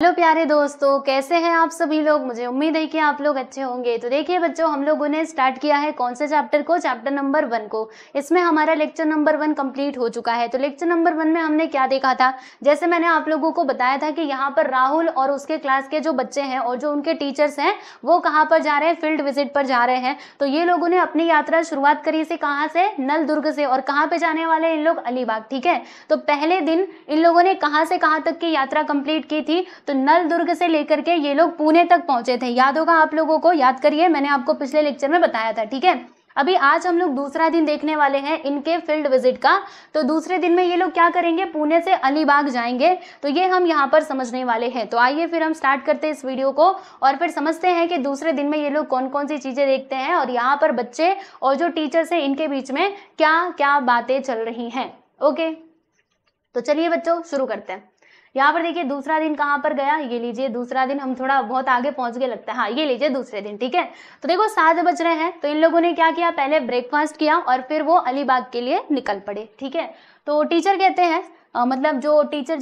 Hello प्यारे दोस्तों, कैसे हैं आप सभी लोग। मुझे उम्मीद है कि आप लोग अच्छे होंगे। तो देखिए बच्चों, हम लोगों ने स्टार्ट किया है कौन से चैप्टर को, चैप्टर नंबर 1 को। इसमें हमारा लेक्चर नंबर 1 कंप्लीट हो चुका है। तो लेक्चर नंबर 1 में हमने क्या देखा था, जैसे मैंने आप लोगों को बताया था कि यहाँ पर राहुल और उसके क्लास के जो बच्चे हैं और जो उनके टीचर्स हैं वो कहाँ पर जा रहे हैं, फील्ड विजिट पर जा रहे हैं। तो ये लोगों ने अपनी यात्रा शुरुआत करी से कहाँ से, नल दुर्ग से। और कहाँ पे जाने वाले इन लोग, अलीबाग। ठीक है, तो पहले दिन इन लोगों ने कहाँ से कहाँ तक की यात्रा कंप्लीट की थी, तो नल दुर्ग से लेकर के ये लोग पुणे तक पहुंचे थे। याद होगा आप लोगों को, याद करिए, मैंने आपको पिछले लेक्चर में बताया था। ठीक है, अभी आज हम लोग दूसरा दिन देखने वाले हैं इनके फील्ड विजिट का। तो दूसरे दिन में ये लोग क्या करेंगे, पुणे से अलीबाग जाएंगे। तो ये हम यहाँ पर समझने वाले हैं। तो आइए फिर हम स्टार्ट करते हैं इस वीडियो को और फिर समझते हैं कि दूसरे दिन में ये लोग कौन कौन सी चीजें देखते हैं और यहाँ पर बच्चे और जो टीचर्स हैं इनके बीच में क्या क्या बातें चल रही हैं। ओके, तो चलिए बच्चों शुरू करते हैं। यहाँ पर देखिए दूसरा दिन कहाँ पर गया, ये लीजिए दूसरा दिन। हम थोड़ा बहुत आगे पहुंच गए लगता है। हाँ, ये लीजिए दूसरे दिन। ठीक है, तो देखो 7 बज रहे हैं। तो इन लोगों ने क्या किया, पहले ब्रेकफास्ट किया और फिर वो अलीबाग के लिए निकल पड़े। ठीक है, तो टीचर कहते हैं मतलब जो टीचर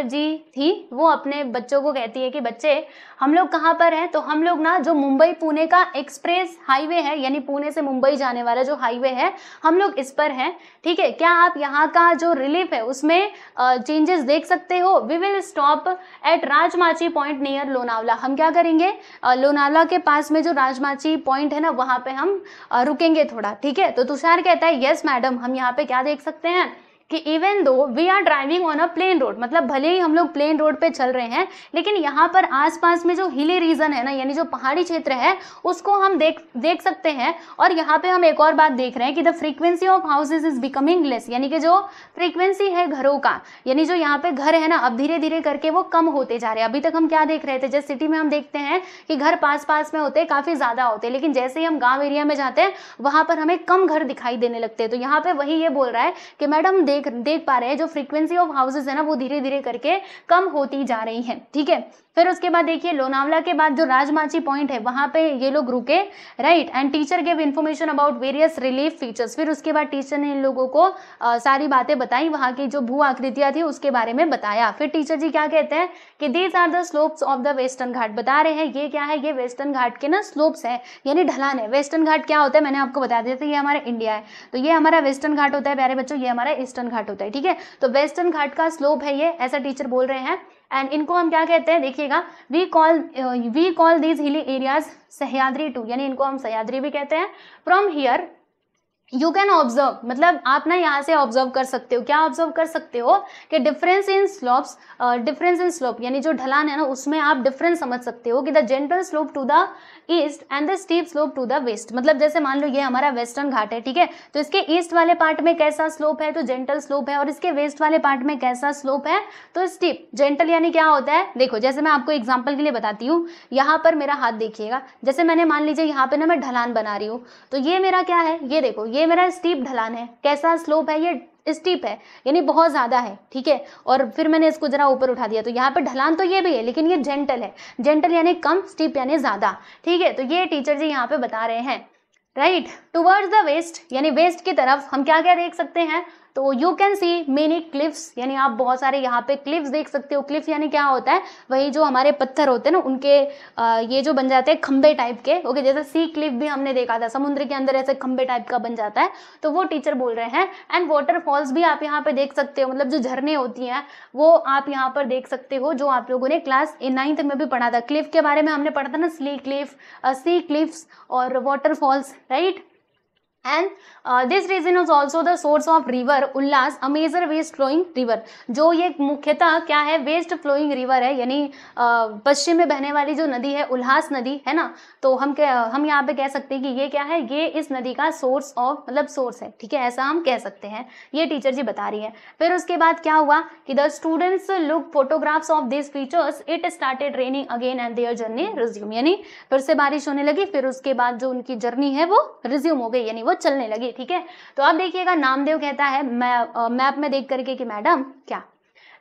जी थी वो अपने बच्चों को कहती है कि बच्चे हम लोग कहाँ पर हैं, तो हम लोग ना जो मुंबई पुणे का एक्सप्रेस हाईवे है, यानी पुणे से मुंबई जाने वाला जो हाईवे है, हम लोग इस पर हैं। ठीक है, क्या आप यहाँ का जो रिलीफ है उसमें चेंजेस देख सकते हो। We will stop at Rajmachi point near Lonavala. हम क्या करेंगे, लोनावला के पास में जो राजमाची पॉइंट है ना, वहां पे हम रुकेंगे थोड़ा। ठीक है, तो तुषार कहता है यस मैडम, हम यहाँ पे क्या देख सकते हैं कि even though we are driving on a plain road, मतलब भले ही हम लोग प्लेन रोड पे चल रहे हैं लेकिन यहाँ पर आसपास में जो हिली रीजन है ना, यानी जो पहाड़ी क्षेत्र है, उसको हम देख सकते हैं। और यहाँ पे हम एक और बात देख रहे हैं कि the frequency of houses is becoming less, यानी कि जो फ्रीक्वेंसी है घरों का, यानी जो यहाँ पे घर है ना, अब धीरे धीरे करके वो कम होते जा रहे हैं। अभी तक हम क्या देख रहे थे, जैसे सिटी में हम देखते हैं कि घर पास पास में होते हैं, काफी ज्यादा होते हैं, लेकिन जैसे ही हम गाँव एरिया में जाते हैं वहां पर हमें कम घर दिखाई देने लगते हैं। तो यहाँ पे वही ये बोल रहा है कि मैडम देख पा रहे हैं जो फ्रीक्वेंसी ऑफ हाउसेज है ना, वो धीरे धीरे करके कम होती जा रही है। ठीक है, फिर उसके बाद देखिए लोनावला के बाद जो राजमाची पॉइंट है वहां पे ये लोग रुके, right. And teacher give information about various relief features. फिर उसके बाद टीचर ने इन लोगों को सारी बातें बताई, वहां की जो भू आकृतियां थी उसके बारे में बताया। फिर टीचर जी क्या कहते हैं कि these are the slopes of the western Ghat. बता रहे हैं ये क्या है, ये वेस्टर्न घाट के ना स्लोप्स है, यानी ढलान है। वेस्टर्न घाट क्या होता है मैंने आपको बता दिया था, ये हमारा इंडिया है, तो ये हमारा वेस्टर्न घाट होता है प्यारे बच्चों, ये हमारा ईस्टर्न घाट होता है। ठीक है, तो वेस्टर्न घाट का स्लोप है ये, ऐसा टीचर बोल रहे हैं। एंड इनको हम क्या कहते हैं, देखिएगा, we call these hilly areas Sahyadri too, यानी इनको हम सह्याद्री भी कहते हैं। From here you can observe, मतलब आप ना यहाँ से ऑब्जर्व कर सकते हो, क्या ऑब्जर्व कर सकते हो कि डिफरेंस इन स्लोप, यानी जो ढलान है ना उसमें आप डिफरेंस समझ सकते हो कि the gentle slope to the east and the steep slope to the west. मतलब जैसे मान लो ये हमारा वेस्टर्न घाट है, ठीक है, तो इसके ईस्ट वाले पार्ट में कैसा स्लोप है, तो जेंटल स्लोप है, और इसके वेस्ट वाले पार्ट में कैसा स्लोप है, तो स्टीप। जेंटल यानी क्या होता है, देखो जैसे मैं आपको एग्जाम्पल के लिए बताती हूँ, यहाँ पर मेरा हाथ देखिएगा, जैसे मैंने मान लीजिए यहाँ पे ना मैं ढलान बना रही हूँ, तो ये मेरा क्या है, ये देखो ये मेरा स्टीप ढलान है। कैसा स्लोप है, ये स्टीप है, यानी बहुत ज्यादा है। ठीक है, और फिर मैंने इसको जरा ऊपर उठा दिया, तो यहाँ पे ढलान तो ये भी है लेकिन ये जेंटल है। जेंटल यानी कम, स्टीप यानी ज्यादा। ठीक है, तो ये टीचर जी यहाँ पे बता रहे हैं, राइट। टुवर्ड्स द वेस्ट, यानी वेस्ट की तरफ हम क्या क्या देख सकते हैं, तो you can see many cliffs, यानी आप बहुत सारे यहाँ पे क्लिफ्स देख सकते हो। क्लिफ यानी क्या होता है, वही जो हमारे पत्थर होते हैं ना उनके ये जो बन जाते हैं खंबे टाइप के। ओके, जैसे सी क्लिफ भी हमने देखा था, समुद्र के अंदर ऐसे खंबे टाइप का बन जाता है, तो वो टीचर बोल रहे हैं। एंड वाटरफॉल्स भी आप यहाँ पे देख सकते हो, मतलब जो झरने होती हैं वो आप यहाँ पर देख सकते हो, जो आप लोगों ने क्लास 9th में भी पढ़ा था। क्लिफ के बारे में हमने पढ़ा था ना, सी क्लिफ्स और waterfalls, right. And this region is also the source of river Ullas, a major waste flowing river। जो ये मुख्यतः क्या है, वेस्ट फ्लोइंग रिवर है, यानी पश्चिम में बहने वाली जो नदी है उल्लास नदी है ना, तो हम यहाँ पे कह सकते हैं कि ये क्या है, ये इस नदी का सोर्स ऑफ, मतलब सोर्स है। ठीक है, ऐसा हम कह सकते हैं, ये टीचर जी बता रही है। फिर उसके बाद क्या हुआ कि the students look photographs of this features, it started raining again and their journey resume, यानी फिर से बारिश होने लगी, फिर उसके बाद जो उनकी जर्नी है वो रिज्यूम हो गई, यानी वो चलने लगी। ठीक है, तो आप देखिएगा नामदेव कहता है मैप में देख करके कि मैडम क्या,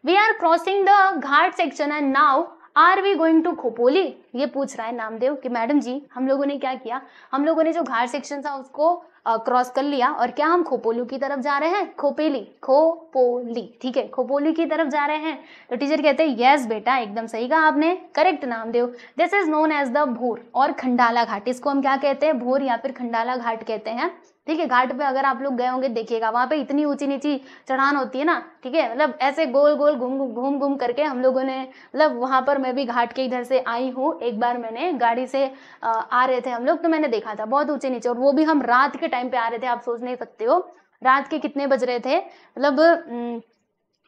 we are crossing the ghat section and now are we going to Khopoli, ये पूछ रहा है नामदेव कि मैडम जी हम लोगों ने क्या किया, हम लोगों ने जो घाट सेक्शन था उसको क्रॉस कर लिया और क्या हम खोपोली की तरफ जा रहे हैं, खोपोली, ठीक है, खोपोली की तरफ जा रहे हैं। तो टीचर कहते हैं यस बेटा, एकदम सही कहा आपने, correct Namdev. This is known as the Bhor और खंडाला घाट, इसको हम क्या कहते हैं, भूर या फिर खंडाला घाट कहते हैं। ठीक है, घाट पे अगर आप लोग गए होंगे देखिएगा, वहां पे इतनी ऊंची नीची चढ़ान होती है ना, ठीक है, मतलब ऐसे गोल गोल घूम घूम करके हम लोगों ने, मतलब वहां पर मैं भी घाट के इधर से आई हूँ, एक बार मैंने गाड़ी से आ रहे थे हम लोग, तो मैंने देखा था बहुत ऊंचे नीचे, और वो भी हम रात के टाइम पे आ रहे थे। आप सोच नहीं सकते हो रात के कितने बज रहे थे, मतलब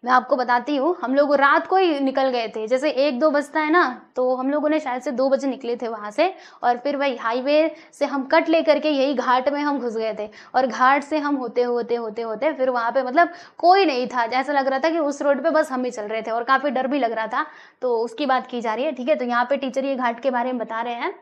मैं आपको बताती हूँ, हम लोग रात को ही निकल गए थे, जैसे 1-2 बजता है ना, तो हम लोगों ने शायद से 2 बजे निकले थे वहां से, और फिर वही हाईवे से हम कट लेकर के यही घाट में हम घुस गए थे, और घाट से हम होते होते फिर वहां पे मतलब कोई नहीं था, ऐसा लग रहा था कि उस रोड पे बस हम ही चल रहे थे, और काफी डर भी लग रहा था, तो उसकी बात की जा रही है। ठीक है, तो यहाँ पे टीचर ये घाट के बारे में बता रहे हैं।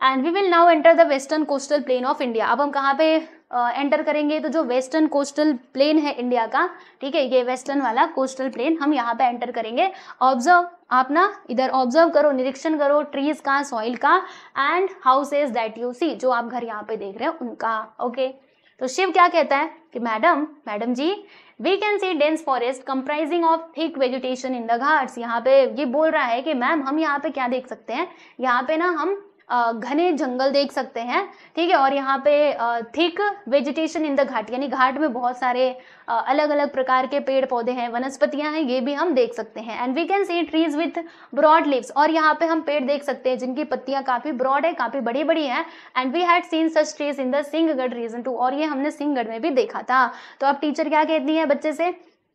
And we will now enter the western coastal plain of India. अब हम कहाँ पे एंटर करेंगे, तो जो वेस्टर्न कोस्टल प्लेन है इंडिया का, ठीक है, ये वेस्टर्न वाला कोस्टल प्लेन हम यहाँ पे एंटर करेंगे। ऑब्जर्व, आप ना इधर ऑब्जर्व करो, निरीक्षण करो ट्रीज का, सॉइल का, and houses that you see, जो आप घर यहाँ पे देख रहे हो उनका। ओके, तो शिव क्या कहता है कि madam ji, we can see dense forest comprising of thick vegetation in the ghats. यहाँ पे ये बोल रहा है कि मैम हम यहाँ पे क्या देख सकते हैं, यहाँ पे ना हम घने जंगल देख सकते हैं, ठीक है, और यहाँ पे थिक वेजिटेशन इन द घाट, यानी घाट में बहुत सारे अलग अलग प्रकार के पेड़ पौधे हैं, वनस्पतियां हैं, ये भी हम देख सकते हैं। And we can see trees with broad leaves, और यहाँ पे हम पेड़ देख सकते हैं जिनकी पत्तियां काफी ब्रॉड है, काफी बड़ी बड़ी है। And we had seen such trees in the Sinhagad region too, और ये हमने सिंहगढ़ में भी देखा था। तो अब टीचर क्या कहती है बच्चे से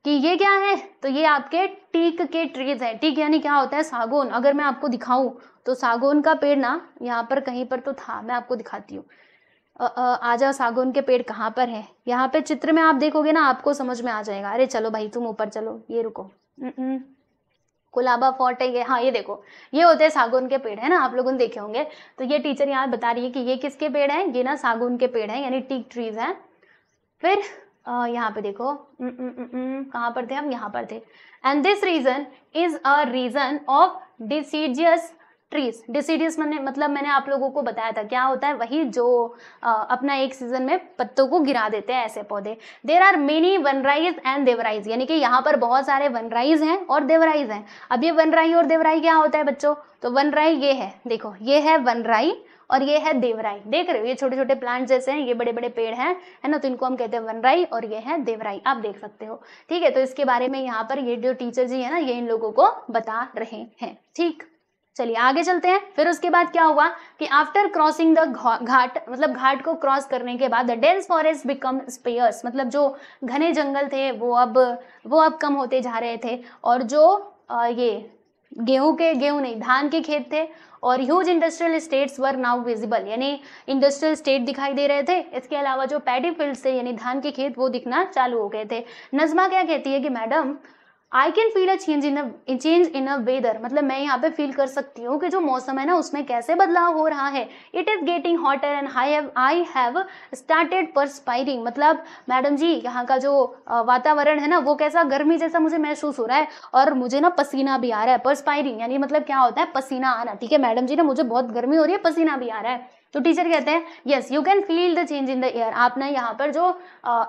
कि ये क्या है, तो ये आपके टीक के ट्रीज है। टीक यानी क्या होता है, सागौन। अगर मैं आपको दिखाऊं तो सागौन का पेड़ ना यहाँ पर कहीं पर तो था, मैं आपको दिखाती हूँ। आ जाओ, सागौन के पेड़ कहाँ पर है, यहाँ पे चित्र में आप देखोगे ना आपको समझ में आ जाएगा। अरे चलो भाई तुम ऊपर चलो, ये रुको, कुलाबा फोर्ट है ये, हाँ ये देखो, ये होते हैं सागौन के पेड़ है ना, आप लोगों ने देखे होंगे। तो ये टीचर यहाँ बता रही है कि ये किसके पेड़ हैं, ये ना सागौन के पेड़ हैं, यानी टीक ट्रीज हैं। फिर यहाँ पे देखो, कहाँ पर थे हम, यहाँ पर थे। And this region is a region of deciduous trees. Deciduous मतलब मैंने आप लोगों को बताया था क्या होता है, वही जो अपना एक सीजन में पत्तों को गिरा देते हैं ऐसे पौधे। देर आर मेनी वनराइज एंड देवराइज, यानी कि यहाँ पर बहुत सारे वनराइज हैं और देवराइज हैं। अब ये वनराई और देवराई क्या होता है बच्चों, तो वनराई ये है, देखो ये है वनराई और ये है देवराई, देख रहे हो ये छोटे छोटे प्लांट जैसे हैं, ये बड़े बड़े पेड़ हैं, है ना, तो इनको हम कहते हैं वनराई और ये है देवराई, आप देख सकते हो। ठीक है, तो इसके बारे में यहाँ पर ये जो टीचर जी है ना, ये इन लोगों को बता रहे हैं। ठीक, चलिए आगे चलते हैं। फिर उसके बाद क्या हुआ कि आफ्टर क्रॉसिंग द घाट, मतलब घाट को क्रॉस करने के बाद the dense forest become sparse, मतलब जो घने जंगल थे वो अब कम होते जा रहे थे, और जो ये गेहूं नहीं धान के खेत थे, और huge industrial states were now visible, यानी इंडस्ट्रियल स्टेट दिखाई दे रहे थे। इसके अलावा जो पैडी फील्ड थे यानी धान के खेत वो दिखना चालू हो गए थे। नजमा क्या कहती है कि madam I can feel a change in a weather, मतलब मैं यहाँ पे फील कर सकती हूँ कि जो मौसम है ना उसमें कैसे बदलाव हो रहा है। It is getting hotter and I have started perspiring, मतलब मैडम जी यहाँ का जो वातावरण है ना वो कैसा गर्मी जैसा मुझे महसूस हो रहा है, और मुझे ना पसीना भी आ रहा है। परस्पायरिंग यानी मतलब क्या होता है, पसीना आना। ठीक है मैडम जी ना, मुझे बहुत गर्मी हो रही है, पसीना भी आ रहा है। तो टीचर कहते हैं yes you can feel the change in the air, आप ना यहाँ पर जो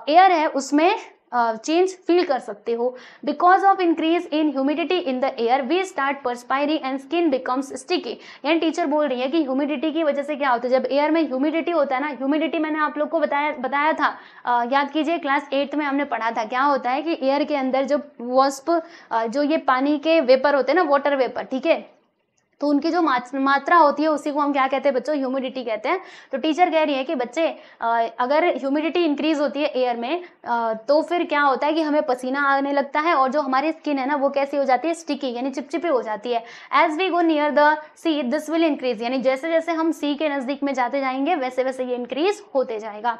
एयर है उसमें चेंज फील कर सकते हो। Because of increase in humidity in the air we start perspiring and skin becomes sticky, यानी टीचर बोल रही है कि ह्यूमिडिटी की वजह से क्या होता है, जब एयर में ह्यूमिडिटी होता है ना, ह्यूमिडिटी मैंने आप लोग को बताया था, याद कीजिए क्लास 8 में हमने पढ़ा था। क्या होता है कि एयर के अंदर जो वॉस्प जो ये पानी के वेपर होते हैं ना, वाटर वेपर, ठीक है, तो उनकी जो मात्रा होती है उसी को हम क्या कहते हैं बच्चों, ह्यूमिडिटी कहते हैं। तो टीचर कह रही है कि बच्चे अगर ह्यूमिडिटी इंक्रीज होती है एयर में तो फिर क्या होता है कि हमें पसीना आने लगता है, और जो हमारी स्किन है ना वो कैसी हो जाती है, स्टिकी यानी चिपचिपी हो जाती है। As we go near the sea this will increase, यानी जैसे जैसे हम सी के नजदीक में जाते जाएंगे वैसे वैसे ये इंक्रीज होते जाएगा।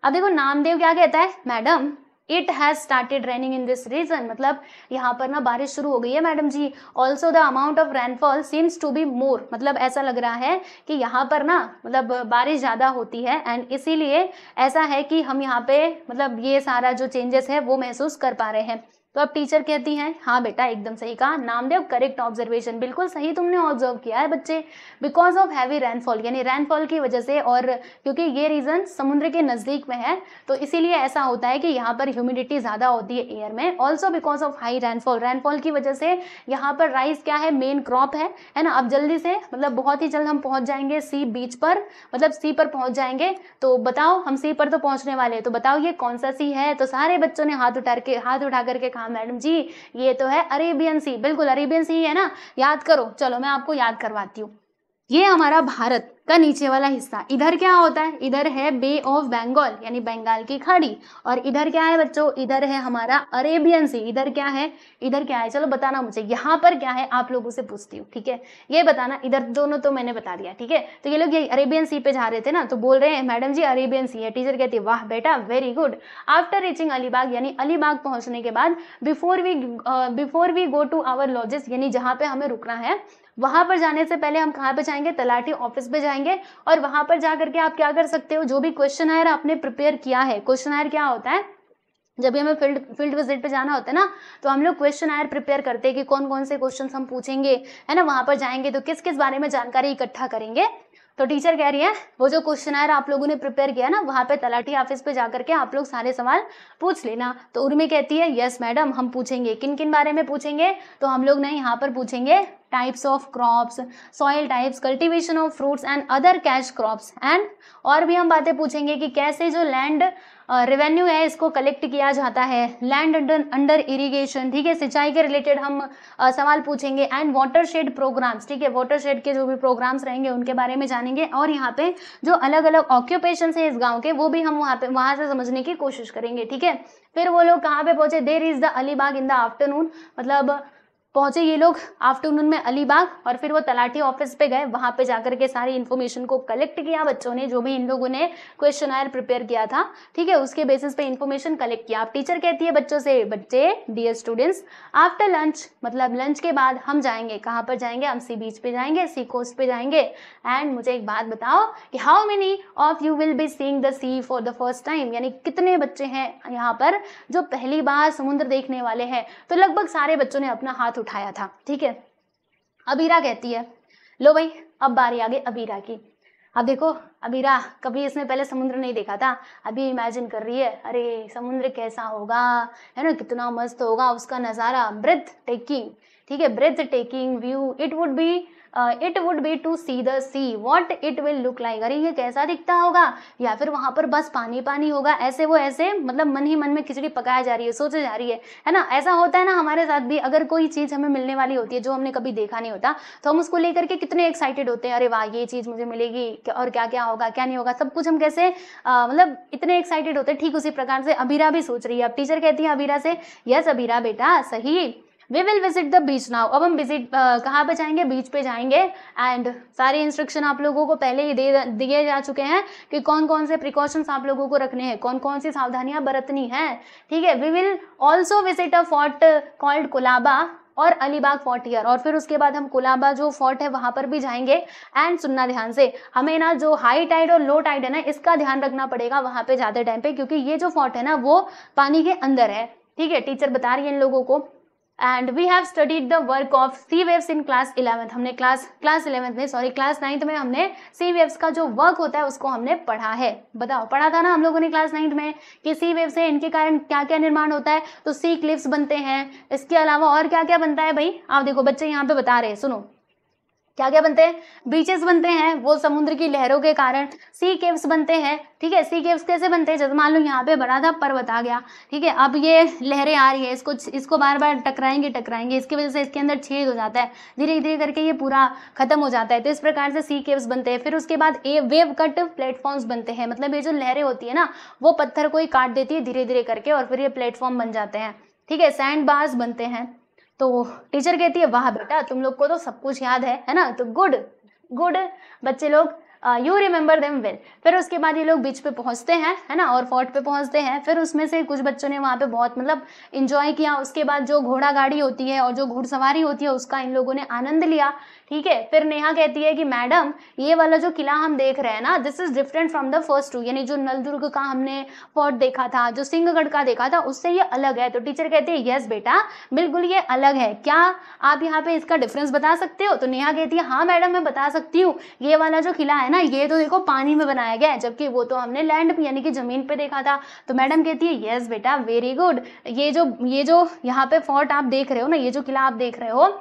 अब देखो नामदेव क्या कहता है, madam it has started raining in this region, मतलब यहाँ पर ना बारिश शुरू हो गई है madam ji. Also the amount of rainfall seems to be more, मतलब ऐसा लग रहा है कि यहाँ पर ना मतलब बारिश ज़्यादा होती है, एंड इसीलिए ऐसा है कि हम यहाँ पे मतलब ये सारा जो चेंजेस है वो महसूस कर पा रहे हैं। तो अब टीचर कहती हैं हाँ बेटा एकदम सही कहा नामदेव, करेक्ट ऑब्जर्वेशन, बिल्कुल सही तुमने ऑब्जर्व किया है बच्चे। बिकॉज ऑफ हैवी रेनफॉल, यानी रेनफॉल की वजह से, और क्योंकि ये रीजन समुद्र के नज़दीक में है तो इसीलिए ऐसा होता है कि यहाँ पर ह्यूमिडिटी ज़्यादा होती है एयर में। Also because of high rainfall, rainfall की वजह से यहाँ पर राइस क्या है, मेन क्रॉप है ना। अब जल्दी से मतलब बहुत ही जल्द हम पहुँच जाएंगे सी बीच पर, मतलब सी पर पहुँच जाएंगे। तो बताओ हम सी पर तो पहुँचने वाले हैं, तो बताओ ये कौन सा सी है। तो सारे बच्चों ने हाथ उठा करके कहा मैडम जी ये तो है अरेबियन सी। बिल्कुल अरेबियन सी है ना, याद करो, चलो मैं आपको याद करवाती हूँ। ये हमारा भारत का नीचे वाला हिस्सा, इधर क्या होता है, इधर है बे ऑफ बंगाल यानी बंगाल की खाड़ी, और इधर क्या है बच्चों, इधर है हमारा अरेबियन सी। इधर क्या है, इधर क्या है, चलो बताना मुझे, यहाँ पर क्या है आप लोगों से पूछती हूँ, ठीक है, ये बताना। इधर दोनों तो मैंने बता दिया, ठीक है। तो ये लोग ये अरेबियन सी पे जा रहे थे ना, तो बोल रहे हैं मैडम जी अरेबियन सी है। टीचर कहती है वाह बेटा very good. After reaching Alibag, यानी अलीबाग पहुंचने के बाद, before we go to our lodges, यानी जहाँ पे हमें रुकना है वहां पर जाने से पहले हम कहाँ पे जाएंगे, तलाटी ऑफिस पे जाएंगे। और वहां पर जा करके आप क्या कर सकते हो, जो भी क्वेश्चन आपने प्रिपेयर किया है, क्वेश्चन क्या होता है, जब भी हमें फील्ड विजिट पे जाना होता है ना, तो हम लोग क्वेश्चन प्रिपेयर करते हैं कि कौन कौन से क्वेश्चन हम पूछेंगे, है ना। वहां पर जाएंगे तो किस किस बारे में जानकारी इकट्ठा करेंगे। तो टीचर कह रही है वो जो क्वेश्चन आप लोगों ने प्रिपेयर किया ना, वहां पे तलाटी ऑफिस पे जाकर के आप लोग सारे सवाल पूछ लेना। तो उर्मी कहती है यस मैडम हम पूछेंगे। किन किन बारे में पूछेंगे, तो हम लोग ना यहाँ पर पूछेंगे types of crops, soil types, cultivation of fruits and other cash crops, and और भी हम बातें पूछेंगे कि कैसे जो लैंड रेवेन्यू है इसको कलेक्ट किया जाता है, लैंड अंडर इरिगेशन, ठीक है, सिंचाई के रिलेटेड हम सवाल पूछेंगे, एंड वाटर शेड प्रोग्राम्स, ठीक है, वाटर शेड के जो भी प्रोग्राम्स रहेंगे उनके बारे में जानेंगे। और यहाँ पे जो अलग अलग ऑक्यूपेशन है इस गांव के वो भी हम वहाँ से समझने की कोशिश करेंगे, ठीक है। फिर वो लोग कहाँ पे पहुंचे, there is the Alibag in the afternoon, मतलब पहुंचे ये लोग आफ्टरनून में अलीबाग, और फिर वो तलाटी ऑफिस पे गए, वहां पे जाकर के सारी इन्फॉर्मेशन को कलेक्ट किया बच्चों ने, जो भी इन लोगों ने क्वेश्चन प्रिपेयर किया था, ठीक है, उसके बेसिस पे इन्फॉर्मेशन कलेक्ट किया। अब टीचर कहती है बच्चों से, बच्चे डियर स्टूडेंट्स आफ्टर लंच, मतलब लंच के बाद हम जाएंगे, कहाँ पर जाएंगे, हम सी बीच पे जाएंगे, सी कोस्ट पे जाएंगे। एंड मुझे एक बात बताओ कि how many of you will be seeing the sea for the first time, यानी कितने बच्चे हैं यहाँ पर जो पहली बार समुद्र देखने वाले हैं। तो लगभग सारे बच्चों ने अपना हाथ उठाया था, ठीक है। अबीरा कहती है लो भाई अब बारी आ गई अबीरा की। अब देखो अबीरा कभी इसने पहले समुद्र नहीं देखा था, अभी इमेजिन कर रही है अरे समुद्र कैसा होगा, है ना, कितना मस्त होगा उसका नज़ारा, ब्रेथ टेकिंग, ठीक है, breathtaking view, it would be to see the sea what it will look like, अरे ये कैसा दिखता होगा, या फिर वहां पर बस पानी पानी होगा, ऐसे वो ऐसे मतलब मन ही मन में खिचड़ी पकाया जा रही है, सोचे जा रही है ना। ऐसा होता है ना हमारे साथ भी, अगर कोई चीज़ हमें मिलने वाली होती है जो हमने कभी देखा नहीं होता, तो हम उसको लेकर के कितने एक्साइटेड होते हैं, अरे वाह ये चीज़ मुझे मिलेगी, और क्या क्या होगा क्या नहीं होगा, सब कुछ हम कैसे मतलब इतने एक्साइटेड होते हैं। ठीक उसी प्रकार से अबीरा भी सोच रही है। अब टीचर कहती है अबीरा से यस अबीरा बेटा सही, we will visit the beach now, अब हम विजिट कहाँ पे जाएंगे, बीच पे जाएंगे। एंड सारे इंस्ट्रक्शन आप लोगों को पहले ही दिए जा चुके हैं कि कौन कौन से प्रिकॉशंस आप लोगों को रखने हैं, कौन कौन सी सावधानियां बरतनी है, ठीक है। We will also visit a fort called Kolaba और अलीबाग फोर्ट हियर, और फिर उसके बाद हम कुलाबा जो फोर्ट है वहां पर भी जाएंगे। एंड सुनना ध्यान से, हमें ना जो हाई टाइड और लो टाइड है ना इसका ध्यान रखना पड़ेगा वहां पे जाते टाइम पे, क्योंकि ये जो फोर्ट है ना वो पानी के अंदर है, ठीक है, टीचर बता रही है इन लोगों को। And we have studied the work of sea waves in class 11th, हमने क्लास 9th में हमने सी वेव्स का जो वर्क होता है उसको हमने पढ़ा है। बताओ पढ़ा था ना हम लोगों ने क्लास 9th में कि सी वेव्स है, इनके कारण क्या क्या निर्माण होता है, तो सी क्लिफ्स बनते हैं, इसके अलावा और क्या क्या बनता है भाई, आप देखो बच्चे यहाँ पे बता रहे हैं, सुनो क्या क्या बनते हैं, बीचेस बनते हैं वो समुद्र की लहरों के कारण, सी केव्स बनते हैं, ठीक है। सी केव्स कैसे बनते हैं, जैसे मान लो यहाँ पे बड़ा था पर्वत आ गया, ठीक है, अब ये लहरें आ रही है, इसको बार बार टकराएंगे, इसकी वजह से इसके अंदर छेद हो जाता है, धीरे धीरे करके ये पूरा खत्म हो जाता है, तो इस प्रकार से सी केव्स बनते हैं। फिर उसके बाद वेव कट प्लेटफॉर्म्स बनते हैं, मतलब ये जो लहरें होती है ना वो पत्थर को ही काट देती है धीरे धीरे करके, और फिर ये प्लेटफॉर्म बन जाते हैं, ठीक है। सैंड बार्स बनते हैं। तो टीचर कहती है वाह बेटा तुम लोग को तो सब कुछ याद है ना, तो गुड बच्चे लोग यू रिमेंबर देम वेल। फिर उसके बाद ये लोग बीच पे पहुंचते हैं, है ना, और फोर्ट पे पहुंचते हैं। फिर उसमें से कुछ बच्चों ने वहाँ पे बहुत मतलब इंजॉय किया। उसके बाद जो घोड़ा गाड़ी होती है और जो घुड़सवारी होती है उसका इन लोगों ने आनंद लिया। ठीक है, फिर नेहा कहती है कि मैडम ये वाला जो किला हम देख रहे हैं ना, this is different from the first two, यानी जो नलदुर्ग का हमने फोर्ट देखा था, जो सिंहगढ़ का देखा था, उससे ये अलग है। तो टीचर कहती है यस बेटा बिल्कुल ये अलग है, क्या आप यहाँ पे इसका डिफरेंस बता सकते हो? तो नेहा कहती है हाँ मैडम मैं बता सकती हूँ, ये वाला जो किला है ना ये तो देखो पानी में बनाया गया है, जबकि वो तो हमने लैंड यानी कि जमीन पे देखा था। तो मैडम कहती है यस बेटा वेरी गुड, ये जो यहाँ पे फोर्ट आप देख रहे हो ना, ये जो किला आप देख रहे हो,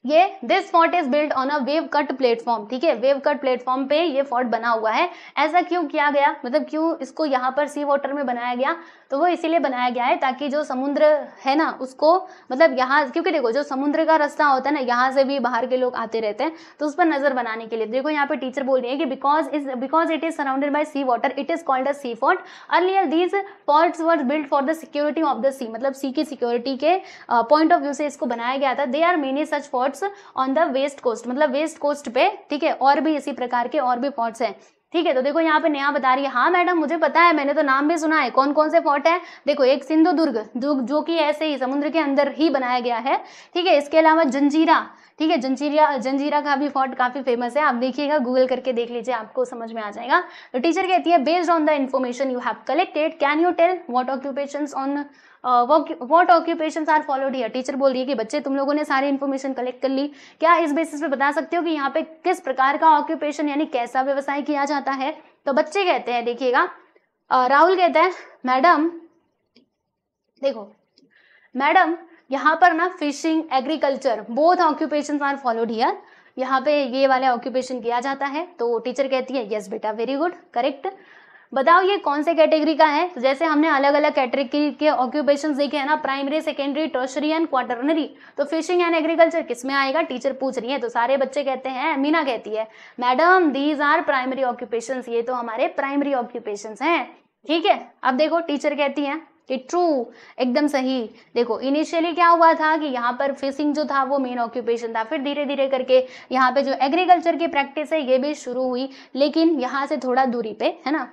ये this fort is build on a wave cut platform. ठीक है, वेव कट प्लेटफॉर्म पे ये फोर्ट बना हुआ है। ऐसा क्यों किया गया, मतलब क्यों इसको यहाँ पर सी वाटर में बनाया गया? तो वो इसीलिए बनाया गया है ताकि जो समुद्र है ना उसको, मतलब यहाँ, क्योंकि देखो जो समुद्र का रास्ता होता है ना, यहाँ से भी बाहर के लोग आते रहते हैं, तो उस पर नजर बनाने के लिए। देखो यहाँ पे टीचर बोल रही है कि because it is surrounded by sea water it is called a sea fort. Earlier these forts were build for the security of the sea, मतलब सी की सिक्योरिटी के पॉइंट ऑफ व्यू से इसको बनाया गया था। There are many such forts on the west coast, मतलब west coast पे। ठीक है, और भी इसी प्रकार के और भी फोर्ट्स हैं। ठीक है, तो देखो यहाँ पे नेहा बता रही है हाँ मैडम मुझे पता है, मैंने तो नाम भी सुना है। कौन कौन से फोर्ट है? देखो एक सिंधुदुर्ग जो कि ऐसे ही समुद्र के अंदर ही बनाया गया है। ठीक है, इसके अलावा जंजीरा, ठीक है, जंजीरा का भी फोर्ट काफी फेमस है, आप देखिएगा गूगल करके देख लीजिए आपको समझ में आ जाएगा। तो टीचर कहती है based on the information you have collected can you tell what occupations on what occupations are followed here. Teacher बोल रही है कि बच्चे तुम लोगों ने सारी इन्फॉर्मेशन कलेक्ट कर ली, क्या इस बेसिस पे बता सकते हो कि यहाँ पे किस प्रकार का ऑक्यूपेशन यानी कैसा व्यवसाय किया जाता है? तो बच्चे कहते हैं, देखिएगा राहुल कहता है मैडम देखो मैडम यहाँ पर ना fishing agriculture both occupations are followed here, यहाँ पे ये वाले ऑक्यूपेशन किया जाता है। तो टीचर कहती है यस बेटा वेरी गुड करेक्ट। बताओ ये कौन से कैटेगरी का है? तो जैसे हमने अलग अलग कैटेगरी के ऑक्यूपेशंस देखे हैं ना, primary secondary tertiary and quaternary, तो फिशिंग एंड एग्रीकल्चर किस में आएगा? टीचर पूछ रही है। तो सारे बच्चे कहते हैं, मीना कहती है madam these are primary occupations, ये तो हमारे प्राइमरी ऑक्यूपेशंस हैं। ठीक है, अब देखो टीचर कहती है कि ट्रू एकदम सही। देखो इनिशियली क्या हुआ था कि यहाँ पर फिशिंग जो था वो मेन ऑक्यूपेशन था, फिर धीरे धीरे करके यहाँ पे जो एग्रीकल्चर की प्रैक्टिस है ये भी शुरू हुई, लेकिन यहाँ से थोड़ा दूरी पे, है ना।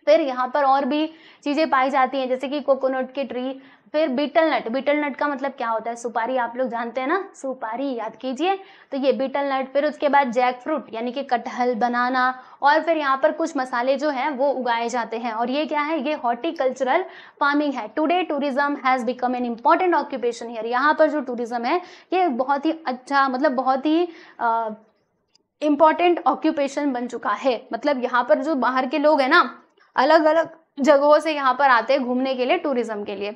फिर यहाँ पर और भी चीजें पाई जाती हैं जैसे कि कोकोनट की ट्री, फिर बीटल नट। बीटल नट का मतलब क्या होता है? सुपारी, आप लोग जानते हैं ना, सुपारी याद कीजिए। तो ये बीटल नट, फिर उसके बाद जैक फ्रूट यानी कि कटहल, बनाना, और फिर यहाँ पर कुछ मसाले जो हैं वो उगाए जाते हैं। और ये क्या है? ये हॉर्टिकल्चरल फार्मिंग है। Today tourism has become an important occupation here. यहाँ पर जो टूरिज्म है ये बहुत ही अच्छा, मतलब बहुत ही इम्पॉर्टेंट ऑक्यूपेशन बन चुका है। मतलब यहाँ पर जो बाहर के लोग हैं ना, अलग अलग जगहों से यहाँ पर आते हैं घूमने के लिए, टूरिज्म के लिए।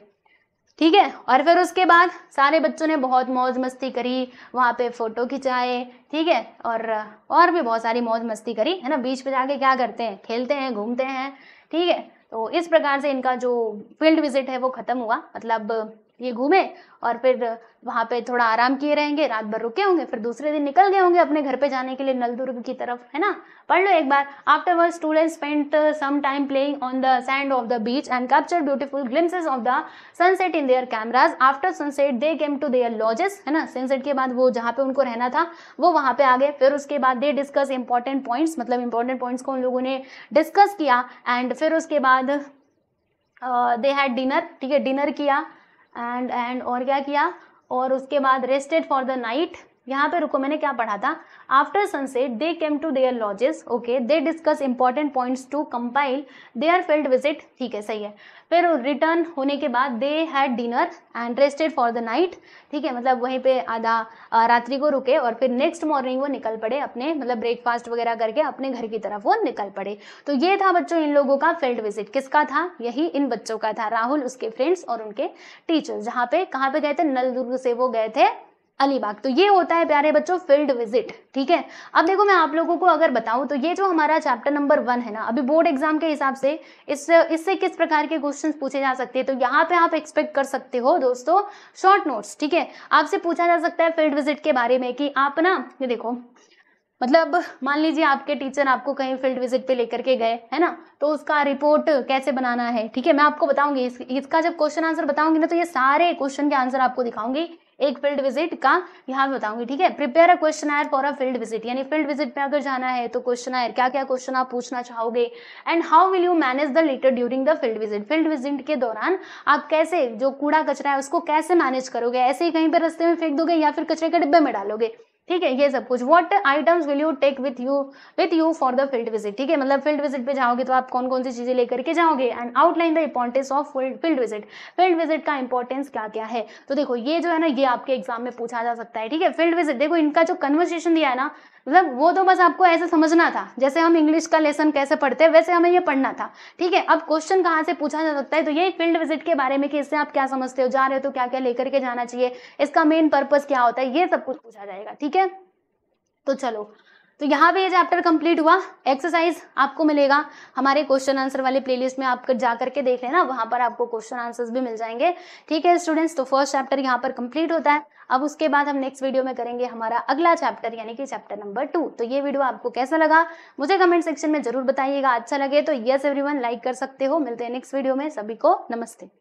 ठीक है, और फिर उसके बाद सारे बच्चों ने बहुत मौज मस्ती करी, वहाँ पे फोटो खिंचाए। ठीक है, और भी बहुत सारी मौज मस्ती करी, है ना। बीच पे जाके क्या करते हैं? खेलते हैं, घूमते हैं। ठीक है, तो इस प्रकार से इनका जो फील्ड विजिट है वो खत्म हुआ। मतलब ये घूमे और फिर वहाँ पे थोड़ा आराम किए रहेंगे, रात भर रुके होंगे, फिर दूसरे दिन निकल गए होंगे अपने घर पे जाने के लिए नलदुर्ग की तरफ, है ना। पढ़ लो एक बार। Afterward students spent some time playing on the sand of the beach and captured beautiful glimpses of the sunset in their cameras. After sunset they came to their lodges, है ना। सनसेट के बाद वो जहाँ पे उनको रहना था वो वहाँ पे आ गए। फिर उसके बाद दे डिस्कस इंपॉर्टेंट पॉइंट्स, मतलब इंपॉर्टेंट पॉइंट्स को उन लोगों ने डिस्कस किया। एंड फिर उसके बाद दे हैड डिनर। ठीक है, डिनर किया एंड और क्या किया? और उसके बाद रेस्टेड फॉर द नाइट। यहाँ पे रुको, मैंने क्या पढ़ा था? After sunset they came to their lodges, okay, they discuss important points to compile their field visit. ठीक है, सही है। फिर रिटर्न होने के बाद they had dinner and rested for the night. ठीक है, मतलब वहीं पे आधा रात्रि को रुके और फिर नेक्स्ट मॉर्निंग वो निकल पड़े अपने, मतलब ब्रेकफास्ट वगैरह करके अपने घर की तरफ वो निकल पड़े। तो ये था बच्चों इन लोगों का फील्ड विजिट। किसका था? यही इन बच्चों का था, राहुल, उसके फ्रेंड्स और उनके टीचर्स। जहाँ पे कहाँ पे गए थे? नलदुर्ग से वो गए थे अलीबाग। तो ये होता है प्यारे बच्चों फील्ड विजिट। ठीक है, अब देखो मैं आप लोगों को अगर बताऊं तो ये जो हमारा चैप्टर नंबर 1 है ना, अभी बोर्ड एग्जाम के हिसाब से इससे किस प्रकार के क्वेश्चंस पूछे जा सकते हैं, तो यहाँ पे आप एक्सपेक्ट कर सकते हो दोस्तों शॉर्ट नोट्स। ठीक है, आपसे पूछा जा सकता है फील्ड विजिट के बारे में कि आप ना, ये देखो, मतलब मान लीजिए आपके टीचर आपको कहीं फील्ड विजिट पे लेकर के गए, है ना, तो उसका रिपोर्ट कैसे बनाना है। ठीक है, मैं आपको बताऊंगी इसका जब क्वेश्चन आंसर बताऊंगी ना, तो ये सारे क्वेश्चन के आंसर आपको दिखाऊंगी एक फील्ड विजिट का यहाँ बताऊंगी, ठीक है। Prepare a questionnaire for a field visit, यानी फील्ड विजिट पे अगर जाना है तो क्वेश्चनर, क्या क्या क्वेश्चन आप पूछना चाहोगे, and how will you manage the litre during the field visit, field visit के दौरान आप कैसे जो कूड़ा कचरा है उसको कैसे मैनेज करोगे, ऐसे ही कहीं पे रास्ते में फेंक दोगे या फिर कचरे के डिब्बे में डालोगे, ठीक है, ये सब कुछ। What items will you take with you for the field visit, ठीक है, मतलब फील्ड विजिट पे जाओगे तो आप कौन कौन सी चीजें लेकर के जाओगे, and outline the importance of field visit, field visit का इंपॉर्टेंस क्या क्या है। तो देखो ये जो है ना ये आपके एग्जाम में पूछा जा सकता है, ठीक है। फील्ड विजिट देखो इनका जो कन्वर्सेशन दिया है ना, मतलब वो तो बस आपको ऐसे समझना था, जैसे हम इंग्लिश का लेसन कैसे पढ़ते हैं वैसे हमें ये पढ़ना था, ठीक है। अब क्वेश्चन कहाँ से पूछा जा सकता है, तो ये फील्ड विजिट के बारे में कि इससे आप क्या समझते हो, जा रहे हो तो क्या क्या लेकर के जाना चाहिए, इसका मेन पर्पस क्या होता है, ये सब कुछ पूछा जाएगा, ठीक है। तो चलो, तो यहाँ पे ये चैप्टर कंप्लीट हुआ। एक्सरसाइज आपको मिलेगा हमारे क्वेश्चन आंसर वाले प्लेलिस्ट में, आप जा करके देख लेना, वहां पर आपको क्वेश्चन आंसर्स भी मिल जाएंगे, ठीक है स्टूडेंट्स। तो फर्स्ट चैप्टर यहाँ पर कंप्लीट होता है। अब उसके बाद हम नेक्स्ट वीडियो में करेंगे हमारा अगला चैप्टर, यानी कि चैप्टर नंबर 2। तो ये वीडियो आपको कैसा लगा मुझे कमेंट सेक्शन में जरूर बताइएगा, अच्छा लगे तो यस एवरीवन लाइक कर सकते हो। मिलते हैं नेक्स्ट वीडियो में, सभी को नमस्ते।